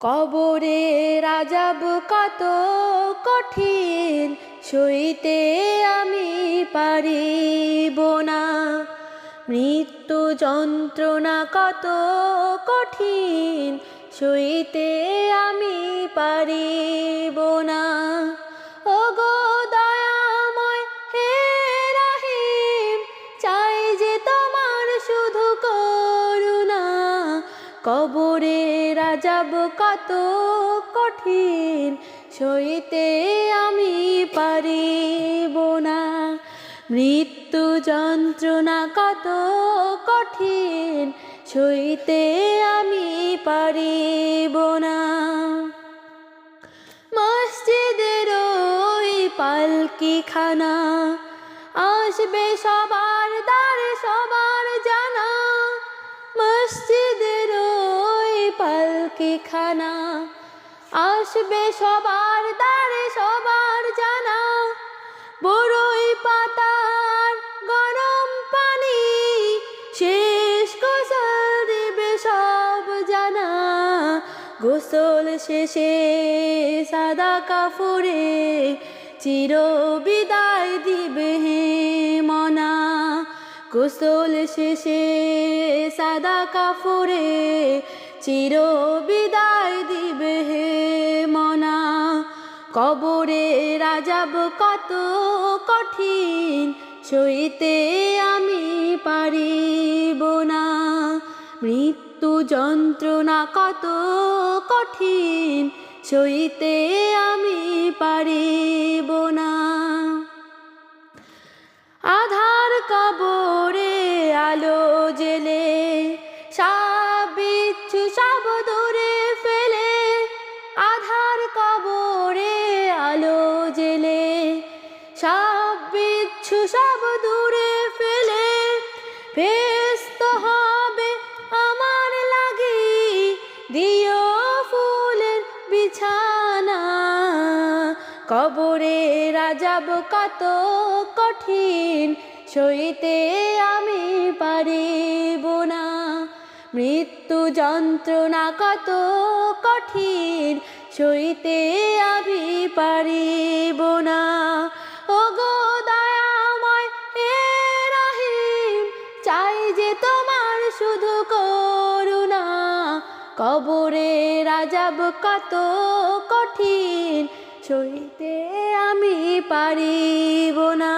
কবরে আযাব কত কঠিন, সইতে আমি পারিব না। মৃত্যু যন্ত্রণা কত কঠিন, সইতে আমি পারিব না। ওগো দয়াময় হে রহিম, চাই যে তোমার শুধু করুণা। কবরের আযাব কত কঠিন, সইতে আমি পারিব না। মৃত্যু যন্ত্রণা কত কঠিন, সইতে আমি পারিব না। মসজিদের ওই পালকিখানা, আসবে সবার দ্বারে সবার জানা। মসজিদের ওই পালকিখানা, আসবে সবার দ্বারে সবার জানা। বড়ই পাতার গরম পানি, শেষ গোসল দিবে সব জানা। গোসল শেষে সাদা কাফরে, চির বিদায় দিবে হে মনা। গোসল শেষে সাদা কাফরে, চির বিদায় দিবে হে মনা। কবরের আযাব কত কঠিন, সইতে আমি পারিব না। মৃত্যু যন্ত্রণা কত কঠিন, সইতে আমি পারিব না। আধার কবরে আলো জেলে, সাপ বিচ্ছু সব দূরে ফেলে। আধার কবরে আলো জেলে, সাপ বিচ্ছু সব দূরে ফেলে। বেহেশত হবে আমার লাগি, দিও ফুলের বিছানা। কবরের আযাব কত কঠিন, সইতে আমি পারিব না। মৃত্যু যন্ত্রণা কত কঠিন, সইতে আমি পারিব না। ওগো দয়াময় হে রহিম, চাই যে তোমার শুধু করুণা। কবরের আযাব কত কঠিন, সইতে আমি পারিব না।